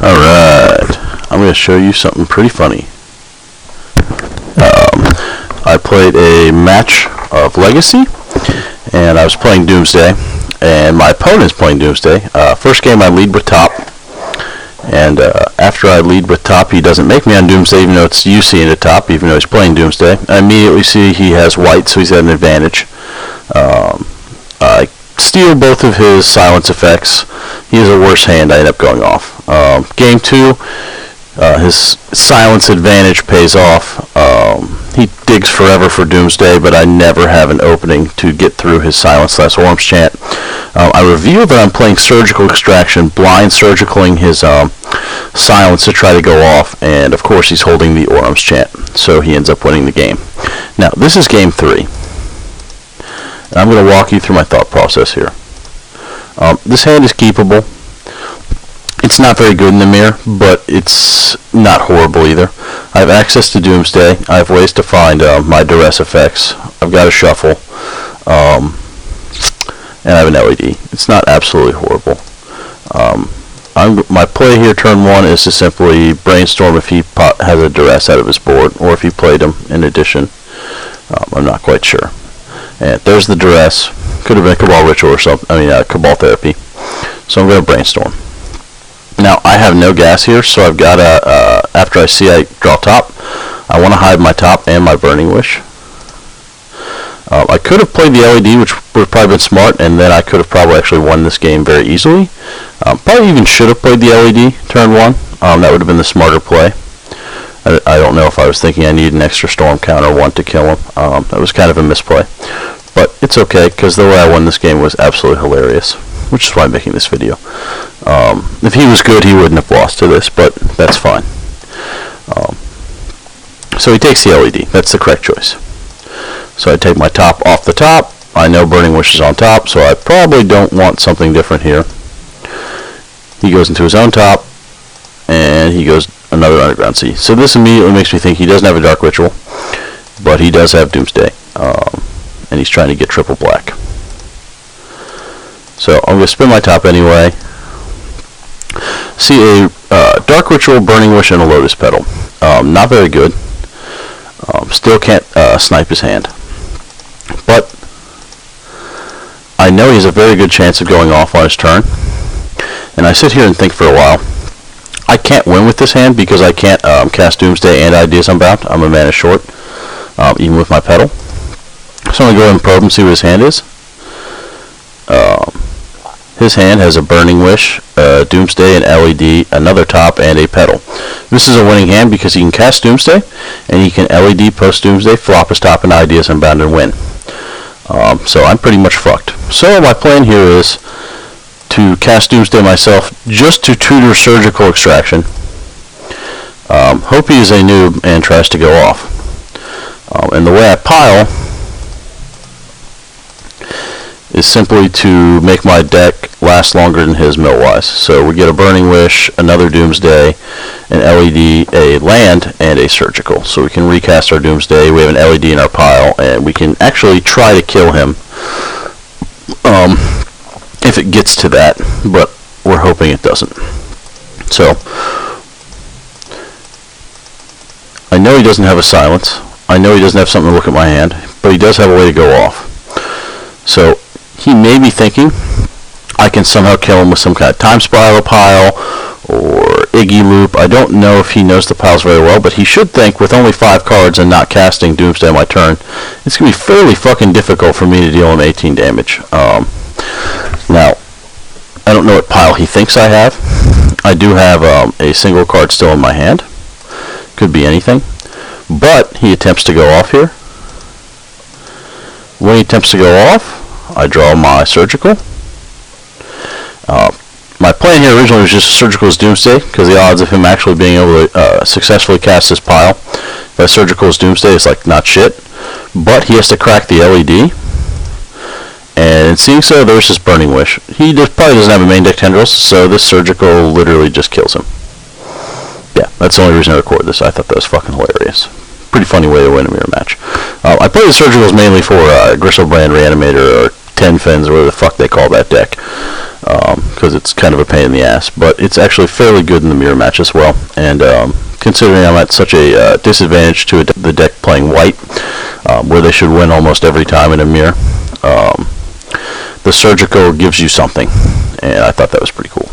Alright, I'm going to show you something pretty funny. I played a match of Legacy, and I was playing Doomsday, and my opponent's playing Doomsday. First game I lead with top, and after I lead with top, he doesn't make me on Doomsday, even though it's UC in the top, even though he's playing Doomsday. I immediately see he has white, so he's at an advantage. I steal both of his silence effects. He has a worse hand. I end up going off. Game 2, his silence advantage pays off. He digs forever for Doomsday, but I never have an opening to get through his silence/Orm's Chant. I reveal that I'm playing Surgical Extraction, blind surgicaling his silence to try to go off, and of course he's holding the Orm's Chant, so he ends up winning the game. Now, this is game 3. I'm going to walk you through my thought process here. This hand is keepable. It's not very good in the mirror, but it's not horrible either. I have access to Doomsday. I have ways to find my duress effects. I've got a shuffle, and I have an LED. It's not absolutely horrible. My play here turn 1 is to simply brainstorm if he has a duress out of his board, or if he played him in addition. I'm not quite sure. And there's the duress. Could have been Cabal Ritual or something. Cabal Therapy. So I'm going to brainstorm. Now, I have no gas here, so I've got to, after I see I draw top, I want to hide my top and my Burning Wish. I could have played the LED, which would have probably been smart, and then I could have probably actually won this game very easily. Probably even should have played the LED turn 1. That would have been the smarter play. I don't know if I was thinking I needed an extra storm counter 1 to kill him. That was kind of a misplay. But it's okay, because the way I won this game was absolutely hilarious, which is why I'm making this video. If he was good, he wouldn't have lost to this, but that's fine. So he takes the LED. That's the correct choice. So I take my top off the top. I know Burning Wish is on top, so I probably don't want something different here. He goes into his own top, and he goes another Underground Sea. So this immediately makes me think he doesn't have a Dark Ritual, but he does have Doomsday, and he's trying to get triple black. So I'm going to spin my top anyway. See a Dark Ritual, Burning Wish, and a Lotus Petal. Not very good. Still can't snipe his hand. But I know he has a very good chance of going off on his turn. And I sit here and think for a while. I can't win with this hand because I can't cast Doomsday and Ideas Unbound. I'm a mana short, even with my Petal. So I'm going to go ahead and probe and see what his hand is. His hand has a Burning Wish, Doomsday, an LED, another top, and a Petal. This is a winning hand because he can cast Doomsday, and he can LED post Doomsday, flop his top and Ideas Unbound, and win. So I'm pretty much fucked. So my plan here is to cast Doomsday myself just to tutor Surgical Extraction. Hope he is a noob and tries to go off. And the way I pile is simply to make my deck last longer than his mill-wise. So we get a Burning Wish, another Doomsday, an LED, a land, and a Surgical. So we can recast our Doomsday, we have an LED in our pile, and we can actually try to kill him if it gets to that, but we're hoping it doesn't. So I know he doesn't have a silence. I know he doesn't have something to look at my hand, but he does have a way to go off. So he may be thinking I can somehow kill him with some kind of Time Spiral pile or Iggy Loop. I don't know if he knows the piles very well, but he should think with only 5 cards and not casting Doomsday on my turn, it's going to be fairly fucking difficult for me to deal him 18 damage. Now, I don't know what pile he thinks I have. I do have a single card still in my hand. Could be anything. But he attempts to go off here. When he attempts to go off, I draw my Surgical. My plan here originally was just Surgical's Doomsday, because the odds of him actually being able to successfully cast this pile, that Surgical's Doomsday is like not shit. But he has to crack the LED. And in seeing so, there's his Burning Wish. He probably doesn't have a main deck Tendrils, so this Surgical literally just kills him. Yeah, that's the only reason I recorded this. I thought that was fucking hilarious. Pretty funny way to win a mirror match. I play the Surgicals mainly for Gristlebrand Reanimator or 10 Fins or whatever the fuck they call that deck. because it's kind of a pain in the ass. But it's actually fairly good in the mirror match as well. And considering I'm at such a disadvantage to the deck playing white, where they should win almost every time in a mirror, the surgical gives you something, and I thought that was pretty cool.